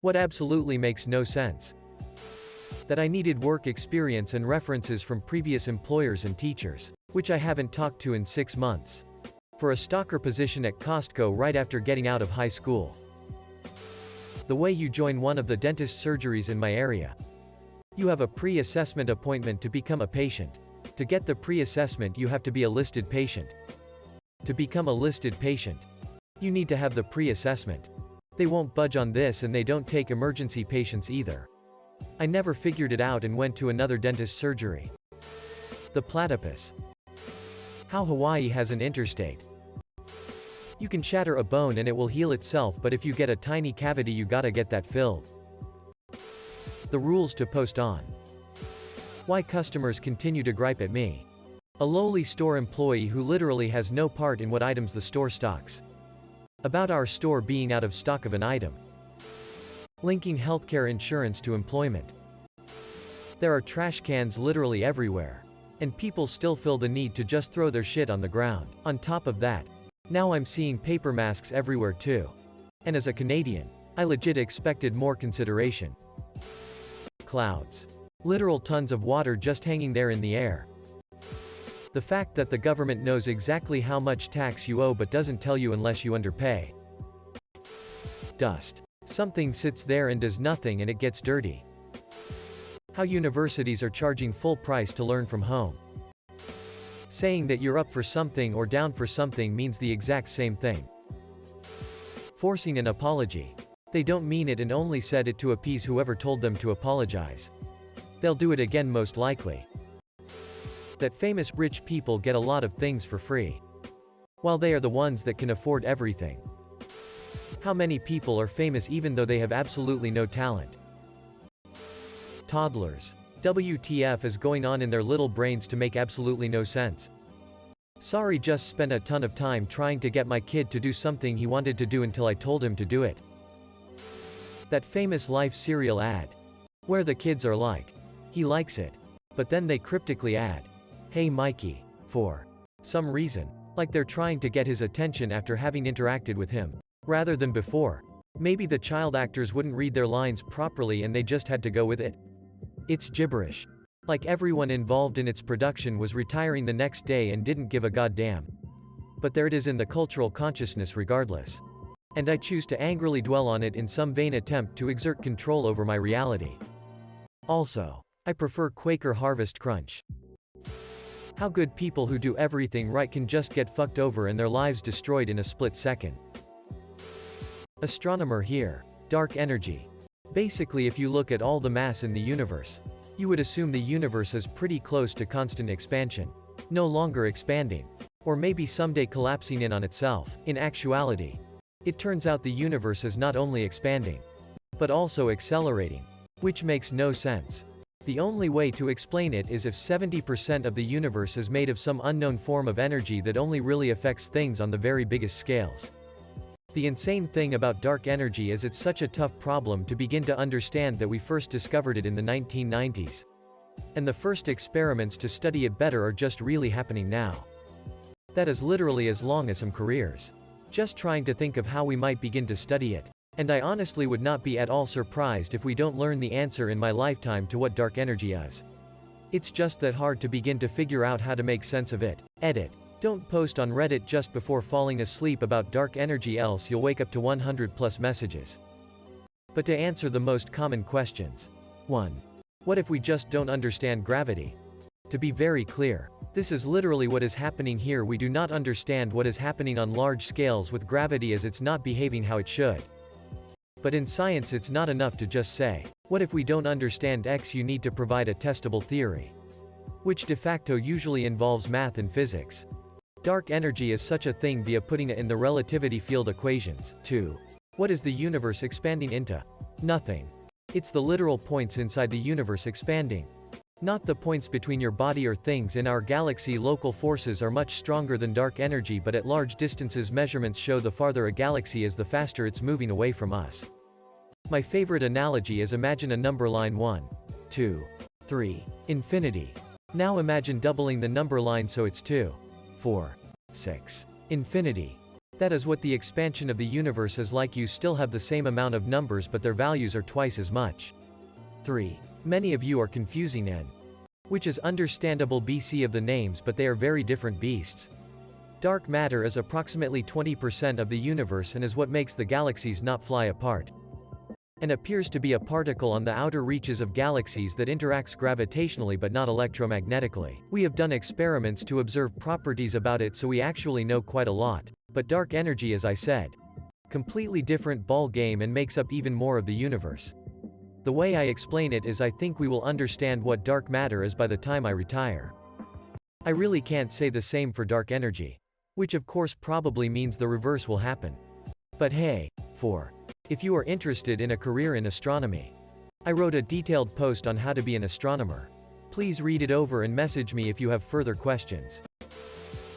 What absolutely makes no sense? That I needed work experience and references from previous employers and teachers, which I haven't talked to in 6 months. For a stalker position at Costco right after getting out of high school. The way you join one of the dentist surgeries in my area. You have a pre-assessment appointment to become a patient. To get the pre-assessment you have to be a listed patient. To become a listed patient, you need to have the pre-assessment. They won't budge on this and they don't take emergency patients either. I never figured it out and went to another dentist surgery. The platypus. How Hawaii has an interstate. You can shatter a bone and it will heal itself, but if you get a tiny cavity you gotta get that filled. The rules to post on. Why customers continue to gripe at me. A lowly store employee who literally has no part in what items the store stocks. About our store being out of stock of an item. Linking healthcare insurance to employment. There are trash cans literally everywhere. And people still feel the need to just throw their shit on the ground. On top of that, now I'm seeing paper masks everywhere too. And as a Canadian, I legit expected more consideration. Clouds. Literal tons of water just hanging there in the air. The fact that the government knows exactly how much tax you owe but doesn't tell you unless you underpay. Dust. Something sits there and does nothing and it gets dirty. How universities are charging full price to learn from home. Saying that you're up for something or down for something means the exact same thing. Forcing an apology. They don't mean it and only said it to appease whoever told them to apologize. They'll do it again most likely. That famous rich people get a lot of things for free. While they are the ones that can afford everything. How many people are famous even though they have absolutely no talent? Toddlers. WTF is going on in their little brains to make absolutely no sense. Sorry, just spent a ton of time trying to get my kid to do something he wanted to do until I told him to do it. That famous Life cereal ad. Where the kids are like, he likes it. But then they cryptically add, hey Mikey, for some reason. Like they're trying to get his attention after having interacted with him. Rather than before. Maybe the child actors wouldn't read their lines properly and they just had to go with it. It's gibberish. Like everyone involved in its production was retiring the next day and didn't give a goddamn. But there it is in the cultural consciousness regardless. And I choose to angrily dwell on it in some vain attempt to exert control over my reality. Also, I prefer Quaker Harvest Crunch. How good people who do everything right can just get fucked over and their lives destroyed in a split second. Astronomer here. Dark energy. Basically, if you look at all the mass in the universe, you would assume the universe is pretty close to constant expansion. No longer expanding. Or maybe someday collapsing in on itself. In actuality, it turns out the universe is not only expanding, but also accelerating. Which makes no sense. The only way to explain it is if 70% of the universe is made of some unknown form of energy that only really affects things on the very biggest scales. The insane thing about dark energy is it's such a tough problem to begin to understand that we first discovered it in the 1990s. And the first experiments to study it better are just really happening now. That is literally as long as some careers. Just trying to think of how we might begin to study it. And I honestly would not be at all surprised if we don't learn the answer in my lifetime to what dark energy is. It's just that hard to begin to figure out how to make sense of it. Edit. Don't post on Reddit just before falling asleep about dark energy, else you'll wake up to 100+ messages. But to answer the most common questions. 1. What if we just don't understand gravity? To be very clear, this is literally what is happening here. We do not understand what is happening on large scales with gravity, as it's not behaving how it should. But in science it's not enough to just say, what if we don't understand X? You need to provide a testable theory. Which de facto usually involves math and physics. Dark energy is such a thing via putting it in the relativity field equations. 2. What is the universe expanding into? Nothing. It's the literal points inside the universe expanding. Not the points between your body or things in our galaxy. Local forces are much stronger than dark energy, but at large distances measurements show the farther a galaxy is, the faster it's moving away from us. My favorite analogy is, imagine a number line 1, 2, 3, infinity. Now imagine doubling the number line so it's 2, 4, 6, infinity. That is what the expansion of the universe is like. You still have the same amount of numbers but their values are twice as much. 3. Many of you are confusing N. Which is understandable BC of the names, but they are very different beasts. Dark matter is approximately 20% of the universe and is what makes the galaxies not fly apart. And appears to be a particle on the outer reaches of galaxies that interacts gravitationally but not electromagnetically. We have done experiments to observe properties about it, so we actually know quite a lot. But dark energy, as I said, completely different ball game and makes up even more of the universe. The way I explain it is I think we will understand what dark matter is by the time I retire. I really can't say the same for dark energy. Which of course probably means the reverse will happen. But hey, 4. If you are interested in a career in astronomy, I wrote a detailed post on how to be an astronomer. Please read it over and message me if you have further questions.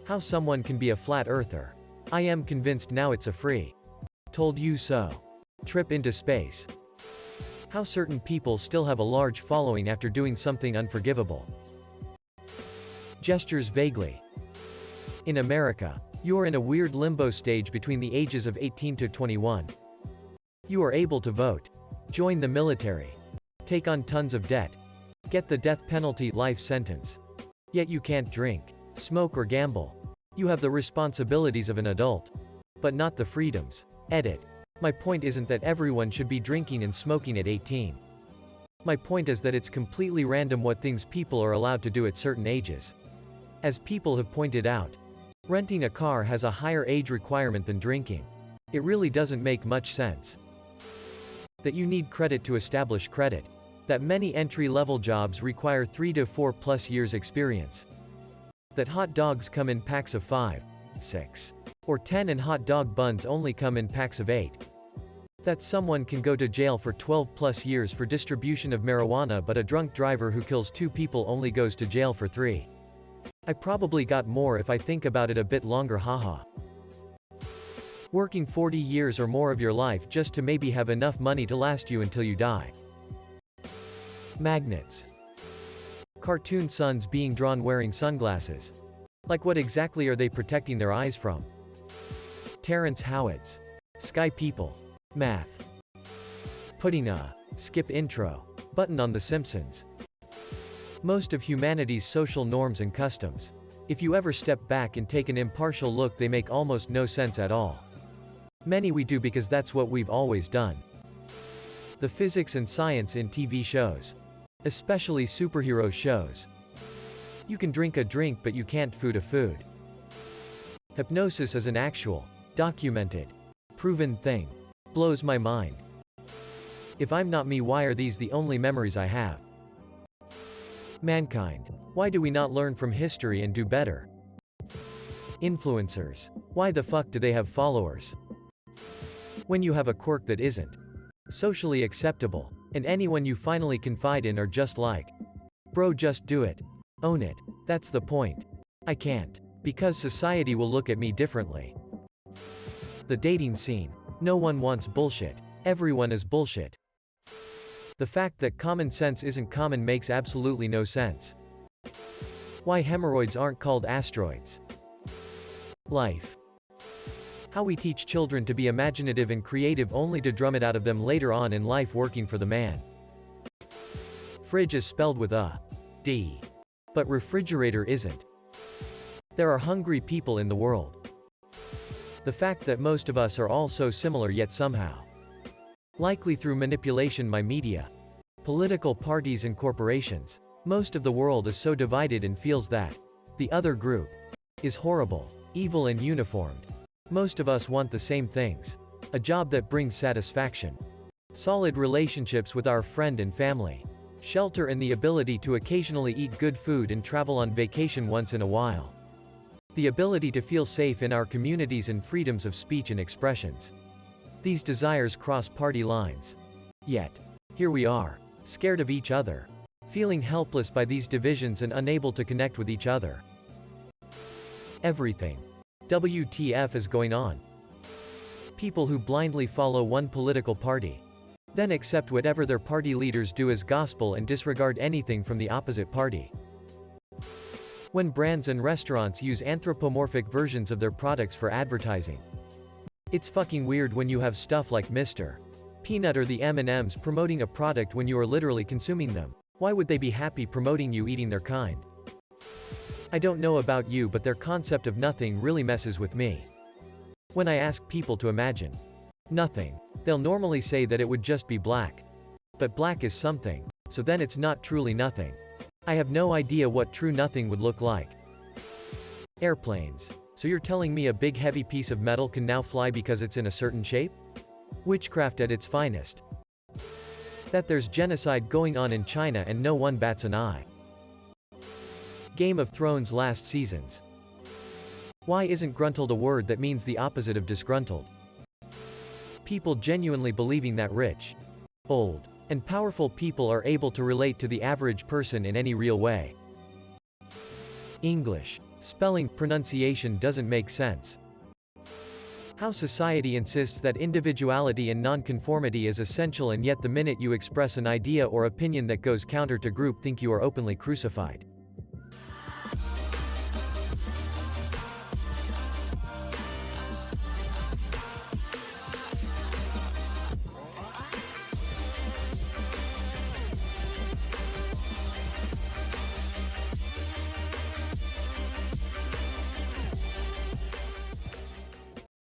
How someone can be a flat earther. I am convinced now. It's a free told you so trip into space. How certain people still have a large following after doing something unforgivable. Gestures vaguely. In America, you're in a weird limbo stage between the ages of 18 to 21. You are able to vote, join the military, take on tons of debt, get the death penalty, life sentence. Yet you can't drink, smoke or gamble. You have the responsibilities of an adult, but not the freedoms. Edit. My point isn't that everyone should be drinking and smoking at 18. My point is that it's completely random what things people are allowed to do at certain ages. As people have pointed out, renting a car has a higher age requirement than drinking. It really doesn't make much sense. That you need credit to establish credit. That many entry-level jobs require 3 to 4 plus years experience. That hot dogs come in packs of 5, 6, or 10 and hot dog buns only come in packs of 8. That someone can go to jail for 12 plus years for distribution of marijuana, but a drunk driver who kills 2 people only goes to jail for 3. I probably got more if I think about it a bit longer, haha. Working 40 years or more of your life just to maybe have enough money to last you until you die. Magnets. Cartoon suns being drawn wearing sunglasses. Like what exactly are they protecting their eyes from? Terrence Howard's Sky People. Math. Putting a skip intro button on The Simpsons. Most of humanity's social norms and customs. If you ever step back and take an impartial look, they make almost no sense at all. Many we do because that's what we've always done. The physics and science in TV shows. Especially superhero shows. You can drink a drink but you can't food a food. Hypnosis is an actual, documented, proven thing. Blows my mind. If I'm not me, why are these the only memories I have? Mankind. Why do we not learn from history and do better? Influencers. Why the fuck do they have followers? When you have a quirk that isn't socially acceptable, and anyone you finally confide in are just like, bro, just do it. Own it. That's the point. I can't. Because society will look at me differently. The dating scene. No one wants bullshit. Everyone is bullshit. The fact that common sense isn't common makes absolutely no sense. Why hemorrhoids aren't called asteroids. Life. How we teach children to be imaginative and creative only to drum it out of them later on in life working for the man. Fridge is spelled with a D. But refrigerator isn't. There are hungry people in the world. The fact that most of us are all so similar yet somehow. Likely through manipulation by media, political parties and corporations. Most of the world is so divided and feels that the other group is horrible, evil and uniformed. Most of us want the same things. A job that brings satisfaction. Solid relationships with our friend and family. Shelter and the ability to occasionally eat good food and travel on vacation once in a while. The ability to feel safe in our communities and freedoms of speech and expressions. These desires cross party lines. Yet, here we are, scared of each other, feeling helpless by these divisions and unable to connect with each other. Everything. WTF is going on? People who blindly follow one political party, then accept whatever their party leaders do as gospel and disregard anything from the opposite party. When brands and restaurants use anthropomorphic versions of their products for advertising. It's fucking weird when you have stuff like Mr. Peanut or the M&Ms promoting a product when you are literally consuming them. Why would they be happy promoting you eating their kind? I don't know about you, but their concept of nothing really messes with me. When I ask people to imagine nothing, they'll normally say that it would just be black. But black is something, so then it's not truly nothing. I have no idea what true nothing would look like. Airplanes. So you're telling me a big heavy piece of metal can now fly because it's in a certain shape? Witchcraft at its finest. That there's genocide going on in China and no one bats an eye. Game of Thrones last seasons. Why isn't gruntled a word that means the opposite of disgruntled? People genuinely believing that rich, old, and powerful people are able to relate to the average person in any real way. English. Spelling, pronunciation doesn't make sense. How society insists that individuality and nonconformity is essential, and yet the minute you express an idea or opinion that goes counter to groupthink you are openly crucified.